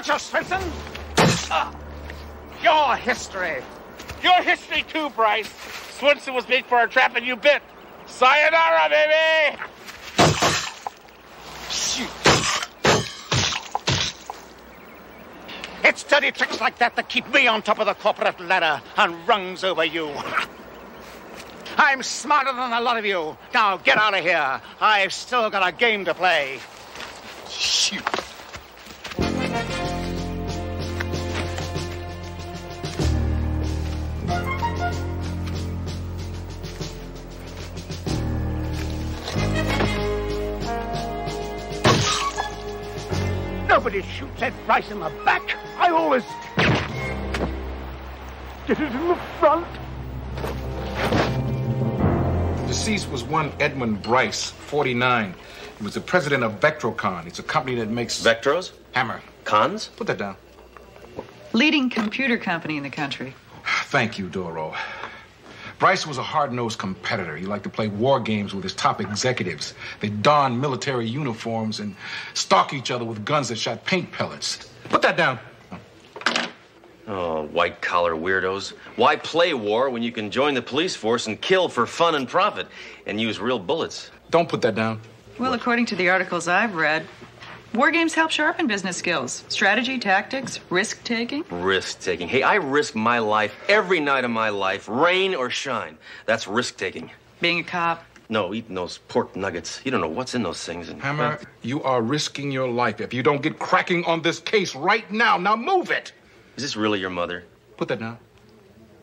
Gotcha, Swenson! Your history. Your history too, Bryce. Swenson was made for a trap and you bit. Sayonara, baby! Shoot. It's dirty tricks like that keep me on top of the corporate ladder and rungs over you. I'm smarter than a lot of you. Now get out of here. I've still got a game to play. Shoot. Nobody shoots Ed Bryce in the back. I always get it in the front. Deceased was one Edmund Bryce, 49. He was the president of Vectrocon. It's a company that makes... Vectros? Hammer. Cons? Put that down. Leading computer company in the country. Thank you, Doro. Bryce was a hard-nosed competitor. He liked to play war games with his top executives. They donned military uniforms and stalk each other with guns that shot paint pellets. Put that down. Oh, white-collar weirdos. Why play war when you can join the police force and kill for fun and profit and use real bullets? Don't put that down. Well, according to the articles I've read, war games help sharpen business skills. Strategy, tactics, risk-taking. Risk-taking. Hey, I risk my life every night of my life, rain or shine. That's risk-taking. Being a cop. No, eating those pork nuggets. You don't know what's in those things. And Hammer, you are risking your life if you don't get cracking on this case right now. Now move it. Is this really your mother? Put that down.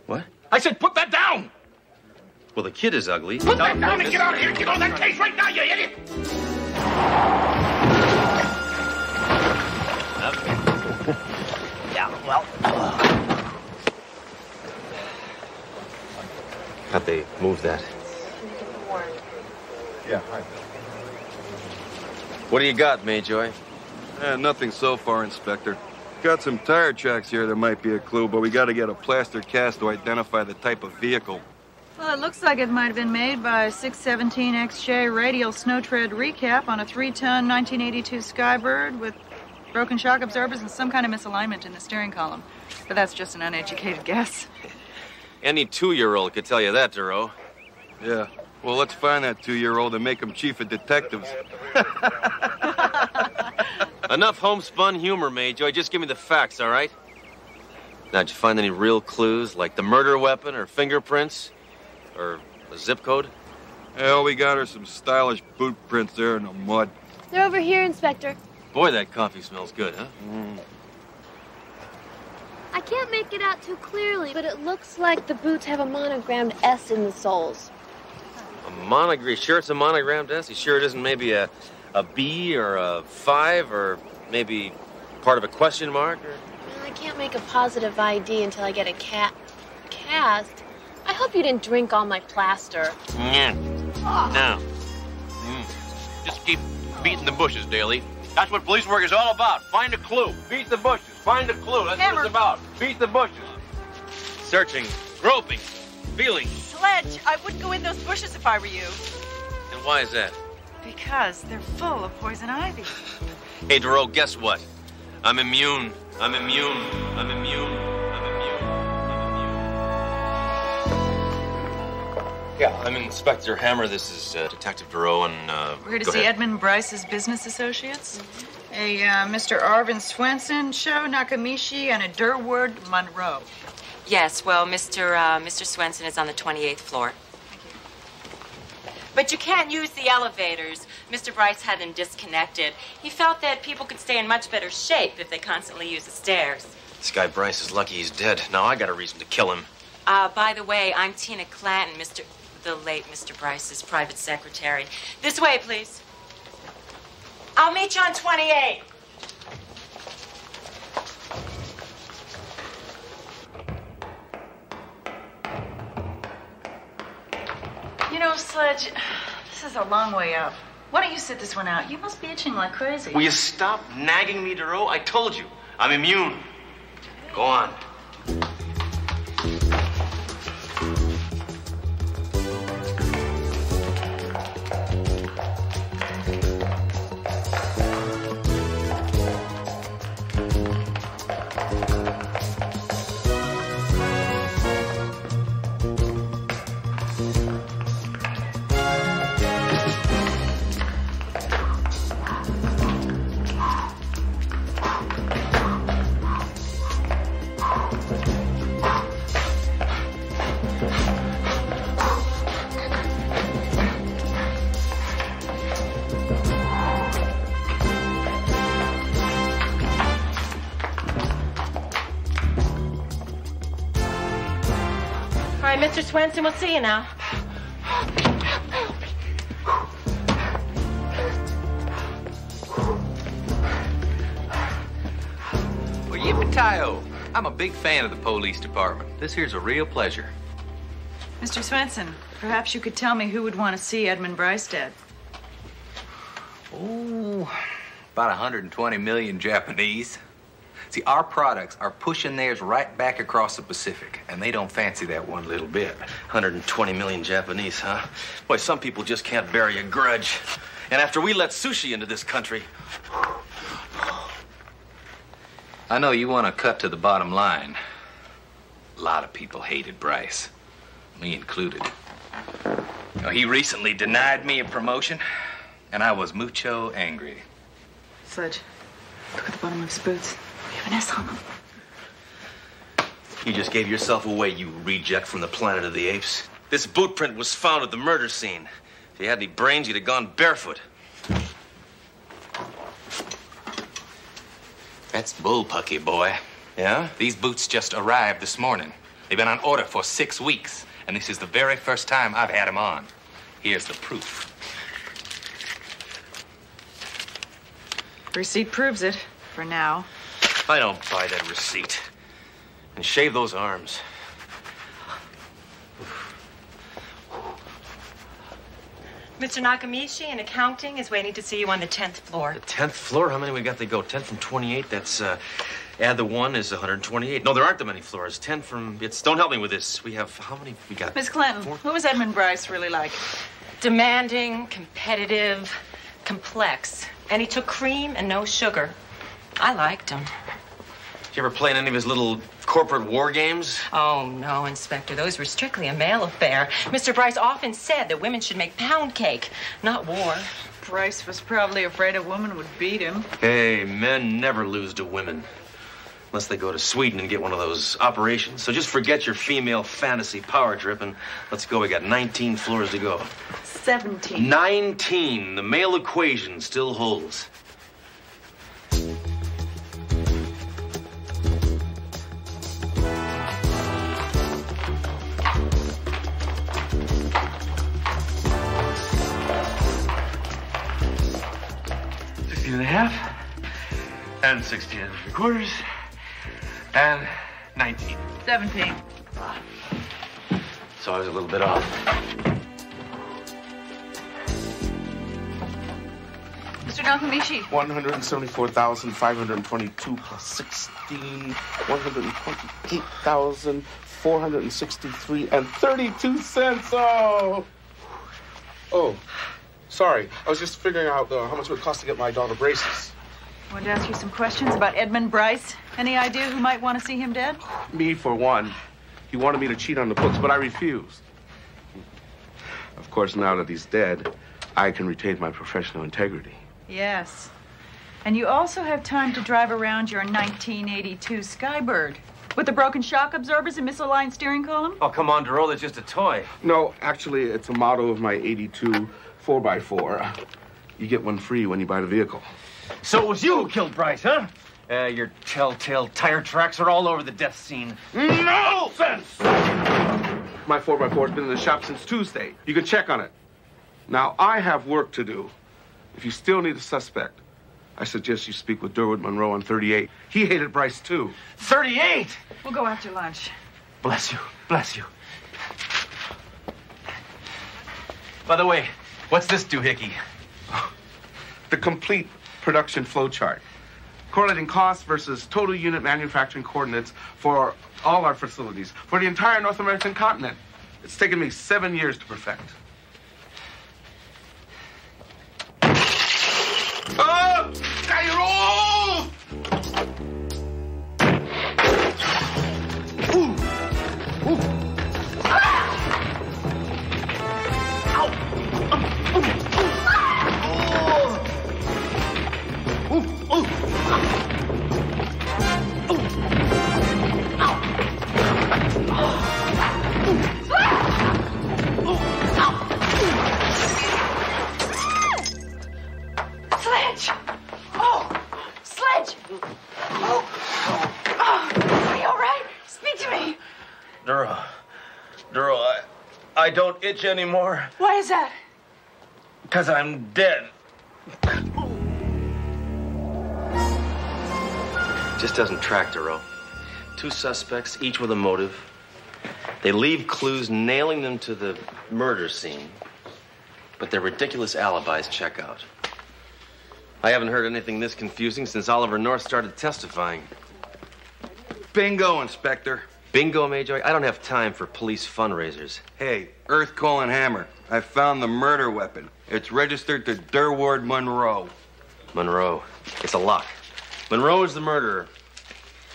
What? I said put that down! Well, the kid is ugly. Put that down and get out of here! Get on that case right now, you idiot! Yeah, well... How'd they move that? Yeah, hi. What do you got, Mayjoy? Nothing so far, Inspector. Got some tire tracks here that might be a clue, but we got to get a plaster cast to identify the type of vehicle. Well, it looks like it might have been made by a 617XJ radial snow tread recap on a 3-ton 1982 Skybird with broken shock absorbers and some kind of misalignment in the steering column. But that's just an uneducated guess. Any 2-year-old could tell you that, Duro. Yeah. Well, let's find that 2-year-old and make him chief of detectives. Enough homespun humor, Mayjoy. Just give me the facts, all right? Now, did you find any real clues, like the murder weapon or fingerprints? Or a zip code? Yeah, all we got are some stylish boot prints there in the mud. They're over here, Inspector. Boy, that coffee smells good, huh? I can't make it out too clearly, but it looks like the boots have a monogrammed S in the soles. A monogram? Sure it's a monogrammed S? You sure it isn't maybe a B or a 5 or maybe part of a question mark? Or... Well, I can't make a positive ID until I get a cast. I hope you didn't drink all my plaster. Yeah. No. Just keep beating the bushes, Daly. That's what police work is all about. Find a clue. Beat the bushes. Find a clue. That's Hammer. what it's about. Beat the bushes. Searching, groping, feeling. Sledge, I wouldn't go in those bushes if I were you. And why is that? Because they're full of poison ivy. Hey, Duro, guess what? I'm immune. I'm immune. I'm immune. I'm immune. I'm immune. Yeah, I'm Inspector Hammer. This is Detective Duro, and We're here to go see ahead. Edmund Bryce's business associates. A Mr. Arvin Swenson, Sho Nakamichi, and a Durward Monroe. Yes, well, Mr. Swenson is on the 28th floor. But you can't use the elevators. Mr. Bryce had them disconnected. He felt that people could stay in much better shape if they constantly use the stairs. This guy Bryce is lucky he's dead. Now I got a reason to kill him. By the way, I'm Tina Clanton, the late Mr. Bryce's private secretary. This way, please. I'll meet you on 28. You know, Sledge, this is a long way up. Why don't you sit this one out? You must be itching like crazy. Will you stop nagging me, Duro? I told you. I'm immune. Go on. Mr. Swenson, we'll see you now. Well, yippee-ki-yo. I'm a big fan of the police department. This here's a real pleasure. Mr. Swenson, perhaps you could tell me who would want to see Edmund Bryce dead. Oh, about 120 million Japanese. See, our products are pushing theirs right back across the Pacific, and they don't fancy that one little bit. 120 million Japanese, huh? Boy, some people just can't bury a grudge. And after we let sushi into this country... I know you want to cut to the bottom line. A lot of people hated Bryce, me included. You know, he recently denied me a promotion, and I was mucho angry. Sledge, look at the bottom of his boots. We have an S on them. You just gave yourself away, you reject from the planet of the apes. This boot print was found at the murder scene. If you had any brains, you'd have gone barefoot. That's bullpucky, boy. Yeah? These boots just arrived this morning. They've been on order for 6 weeks, and this is the very first time I've had them on. Here's the proof. Receipt proves it, for now. I don't buy that receipt. And shave those arms. Mr. Nakamichi in accounting is waiting to see you on the 10th floor. The 10th floor? How many we got to go? 10 from 28, that's, add the 1 is 128. No, there aren't that many floors. 10 from, don't help me with this. We have, how many we got? Miss Clinton, 4? who was Edmund Bryce really like? Demanding, competitive, complex. And he took cream and no sugar. I liked him. Did you ever play in any of his little corporate war games? Oh, no, Inspector. Those were strictly a male affair. Mr. Bryce often said that women should make pound cake, not war. Bryce was probably afraid a woman would beat him. Hey, men never lose to women. Unless they go to Sweden and get one of those operations. So just forget your female fantasy power trip and let's go. We got 19 floors to go. 17. 19. The male equation still holds. And a half, and 16 and 3/4, and 19. 17. So I was a little bit off. Mr. Nakamichi. 174,522 plus 16, 128,463 and 32 cents. Oh, sorry. I was just figuring out how much it would cost to get my daughter braces. I wanted to ask you some questions about Edmund Bryce. Any idea who might want to see him dead? Me, for one. He wanted me to cheat on the books, but I refused. Of course, now that he's dead, I can retain my professional integrity. Yes. And you also have time to drive around your 1982 Skybird with the broken shock absorbers and misaligned steering column? Oh, come on, Duro, that's just a toy. No, actually, it's a model of my 82 4x4. You get one free when you buy the vehicle. So it was you who killed Bryce, huh? Your telltale tire tracks are all over the death scene. Nonsense! My 4x4 has been in the shop since Tuesday. You can check on it. Now, I have work to do. If you still need a suspect, I suggest you speak with Durwood Monroe on 38. He hated Bryce, too. 38? We'll go after lunch. Bless you. Bless you. By the way, what's this doohickey? The complete production flow chart. Correlating costs versus total unit manufacturing coordinates for all our facilities, for the entire North American continent. It's taken me 7 years to perfect. Oh! Cairo! Ooh! Ooh! Ah! Ow! Ow! I don't itch anymore. Why is that? Because I'm dead. Just doesn't track, Duro. 2 suspects, each with a motive. They leave clues nailing them to the murder scene, but their ridiculous alibis check out. I haven't heard anything this confusing since Oliver North started testifying. Bingo, Inspector. Bingo, Major? I don't have time for police fundraisers. Hey, Earth Calling Hammer. I found the murder weapon. It's registered to Durward Monroe. Monroe. It's a lock. Monroe is the murderer.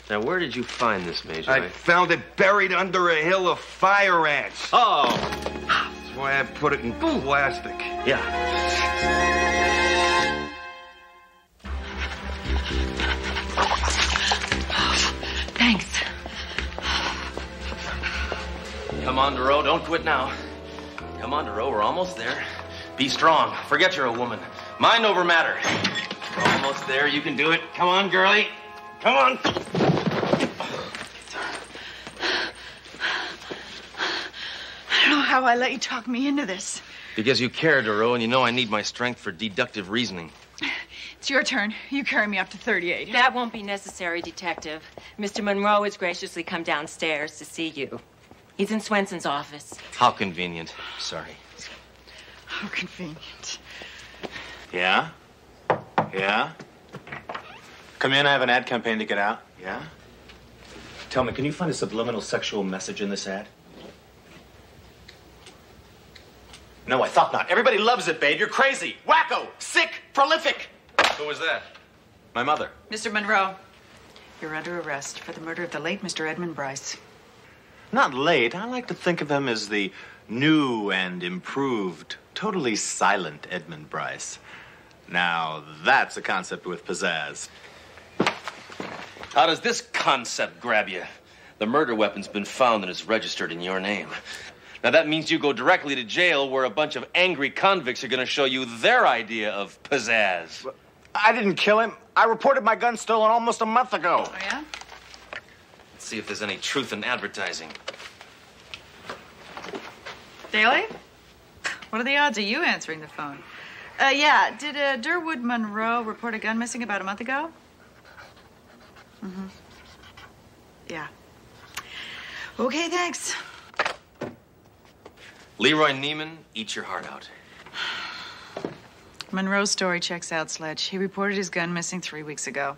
Now, where did you find this, Major? I found it buried under a hill of fire ants. Oh! That's why I put it in plastic. Yeah. Thanks. Come on, Duro. Don't quit now. Come on, Duro. We're almost there. Be strong. Forget you're a woman. Mind over matter. We're almost there. You can do it. Come on, girlie. Come on. I don't know how I let you talk me into this. Because you care, Duro, and you know I need my strength for deductive reasoning. It's your turn. You carry me up to 38. That won't be necessary, Detective. Mr. Monroe has graciously come downstairs to see you. He's in Swenson's office. How convenient. Sorry. How convenient. Yeah? Yeah? Come in, I have an ad campaign to get out. Yeah? Tell me, can you find a subliminal sexual message in this ad? No, I thought not. Everybody loves it, babe. You're crazy. Wacko. Sick. Prolific. Who was that? My mother. Mr. Monroe, you're under arrest for the murder of the late Mr. Edmund Bryce. Not late. I like to think of him as the new and improved, totally silent Edmund Bryce. Now, that's a concept with pizzazz. How does this concept grab you? The murder weapon's been found and it's registered in your name. Now, that means you go directly to jail where a bunch of angry convicts are going to show you their idea of pizzazz. I didn't kill him. I reported my gun stolen almost a month ago. Oh, yeah? Let's see if there's any truth in advertising. Daly? What are the odds of you answering the phone? Yeah, did Durwood Monroe report a gun missing about a month ago? Mm-hmm. Yeah. Okay, thanks. Leroy Neiman, eat your heart out. Monroe's story checks out, Sledge. He reported his gun missing 3 weeks ago.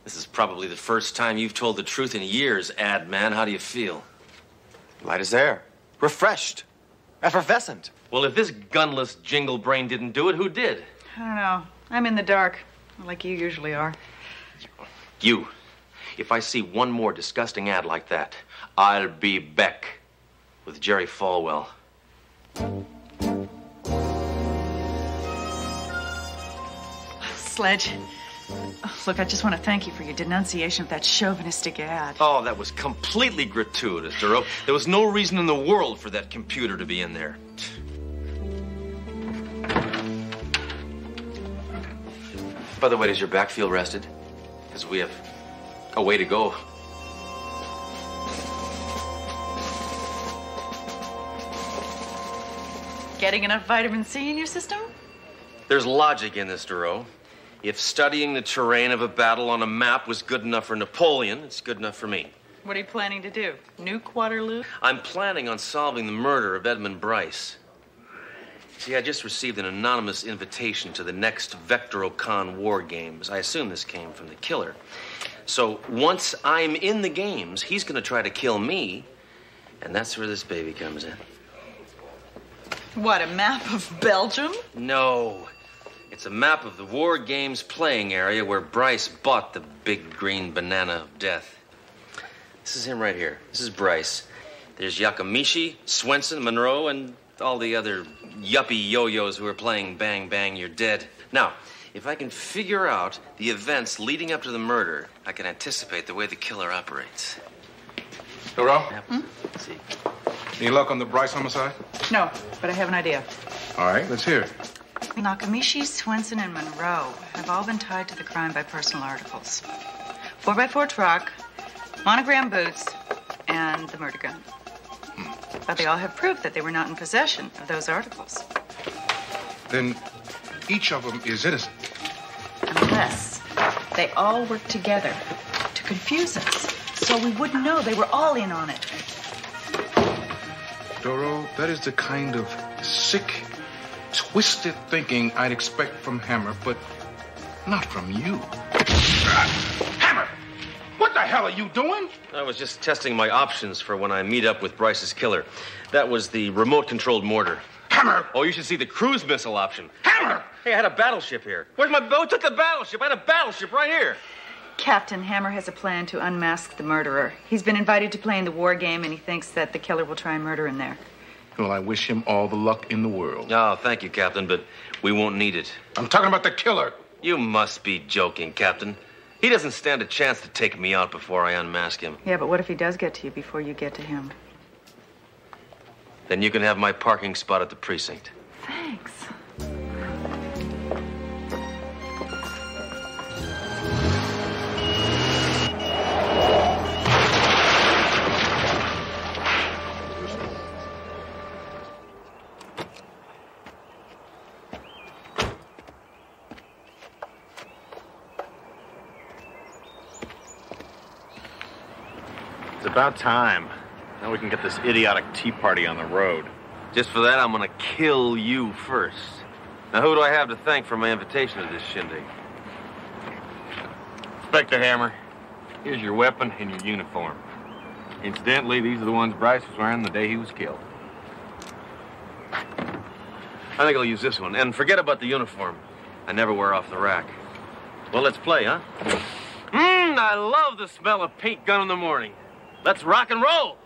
This is probably the first time you've told the truth in years, ad man. How do you feel? Light as air. Refreshed. Effervescent. Well, if this gunless jingle brain didn't do it, who did? I don't know. I'm in the dark, like you usually are. You. If I see one more disgusting ad like that, I'll be back with Jerry Falwell. Sledge. Look, I just want to thank you for your denunciation of that chauvinistic ad. Oh, that was completely gratuitous, Duro. There was no reason in the world for that computer to be in there. By the way, does your back feel rested? Because we have a way to go. Getting enough vitamin C in your system? There's logic in this, Duro. If studying the terrain of a battle on a map was good enough for Napoleon, it's good enough for me. What are you planning to do? Nuke Waterloo? I'm planning on solving the murder of Edmund Bryce. See, I just received an anonymous invitation to the next Vectorocon War Games. I assume this came from the killer. So once I'm in the games, he's going to try to kill me, and that's where this baby comes in. What, a map of Belgium? No. It's a map of the War Games playing area where Bryce bought the big green banana of death. This is him right here. This is Bryce. There's Yakamishi, Swenson, Monroe, and all the other yuppie yo-yos who are playing Bang Bang You're Dead. Now, if I can figure out the events leading up to the murder, I can anticipate the way the killer operates. Duro? Let's see. Any luck on the Bryce homicide? No, but I have an idea. All right, let's hear it. Nakamishi, Swenson, and Monroe have all been tied to the crime by personal articles. 4x4 truck, monogram boots, and the murder gun. But they all have proof that they were not in possession of those articles. Then each of them is innocent. Unless they all work together to confuse us, so we wouldn't know they were all in on it. Doro, that is the kind of sick, twisted thinking I'd expect from Hammer, but not from you. Hammer! What the hell are you doing? I was just testing my options for when I meet up with Bryce's killer. That was the remote-controlled mortar. Hammer! Oh, you should see the cruise missile option. Hammer! Hey, I had a battleship here. Where's my boat? Took the battleship. I had a battleship right here. Captain Hammer has a plan to unmask the murderer. He's been invited to play in the war game, and he thinks that the killer will try and murder him there. Well, I wish him all the luck in the world. Oh, thank you, Captain, but we won't need it. I'm talking about the killer. You must be joking, Captain. He doesn't stand a chance to take me out before I unmask him. Yeah, but what if he does get to you before you get to him? Then you can have my parking spot at the precinct. Thanks. It's about time. Now we can get this idiotic tea party on the road. Just for that, I'm gonna kill you first. Now, who do I have to thank for my invitation to this shindig? Inspector Hammer, here's your weapon and your uniform. Incidentally, these are the ones Bryce was wearing the day he was killed. I think I'll use this one. And forget about the uniform. I never wear off the rack. Well, let's play, huh? I love the smell of paint gun in the morning. Let's rock and roll.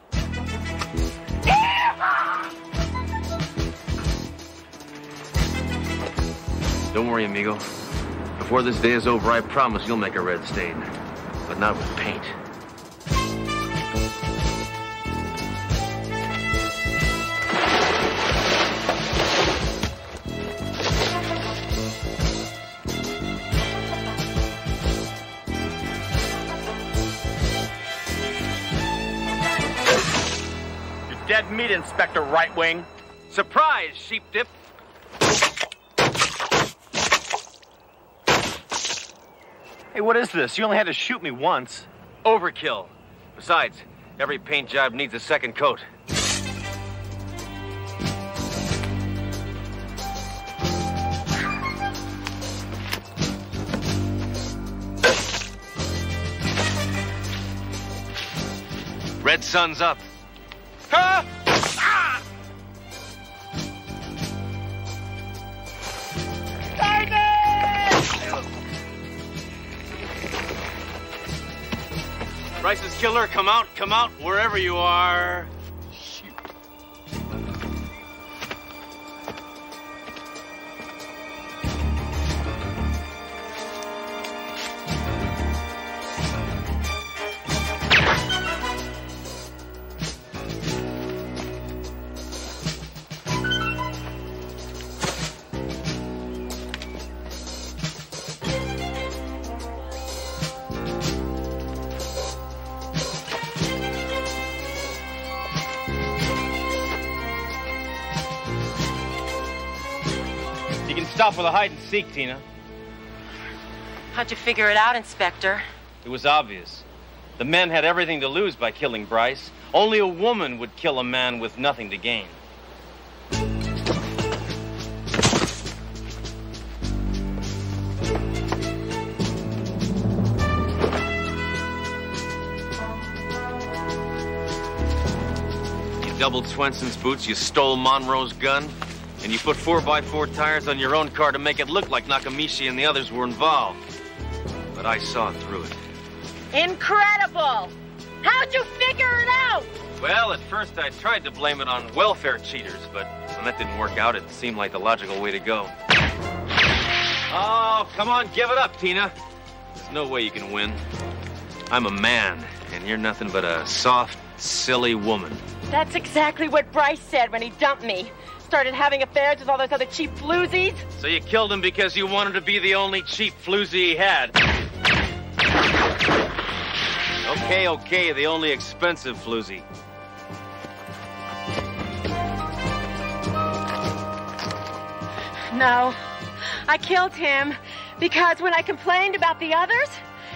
Don't worry, amigo. Before this day is over, I promise you'll make a red stain. But not with paint. Dead meat, Inspector Right Wing. Surprise, sheep dip. Hey, what is this? You only had to shoot me once. Overkill. Besides, every paint job needs a second coat. Red sun's up. Ah! Ah! Bryce's killer, come out, wherever you are. Shoot. Stop with a hide and seek, Tina. How'd you figure it out, Inspector? It was obvious. The men had everything to lose by killing Bryce. Only a woman would kill a man with nothing to gain. You doubled Swenson's boots, you stole Monroe's gun, and you put 4x4 tires on your own car to make it look like Nakamichi and the others were involved. But I saw through it. Incredible! How'd you figure it out? Well, at first I tried to blame it on welfare cheaters, but when that didn't work out, it seemed like the logical way to go. Oh, come on, give it up, Tina. There's no way you can win. I'm a man, and you're nothing but a soft, silly woman. That's exactly what Bryce said when he dumped me. Started having affairs with all those other cheap floozies. So you killed him because you wanted to be the only cheap floozy he had. Okay, the only expensive floozy. No. I killed him because when I complained about the others,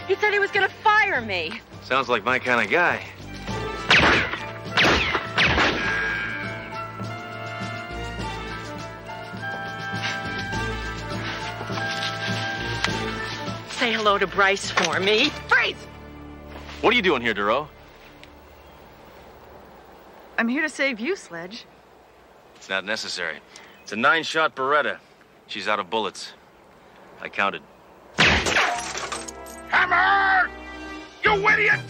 he said he was going to fire me. Sounds like my kind of guy. Say hello to Bryce for me. Freeze! What are you doing here, Duro? I'm here to save you, Sledge. It's not necessary. It's a 9-shot Beretta. She's out of bullets. I counted. Hammer! You idiot!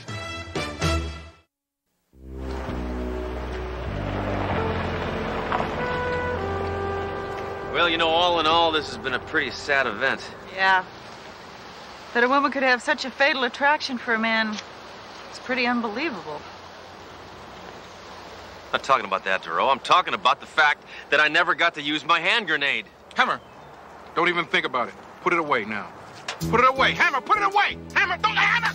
Well, you know, all in all, this has been a pretty sad event. Yeah. That a woman could have such a fatal attraction for a man is pretty unbelievable. I'm not talking about that, Duro. I'm talking about the fact that I never got to use my hand grenade. Hammer, don't even think about it. Put it away now. Put it away. Hammer, put it away. Hammer, don't hammer.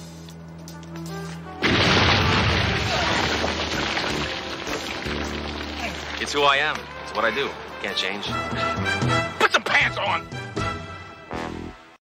It's who I am. It's what I do. Can't change. Put some pants on.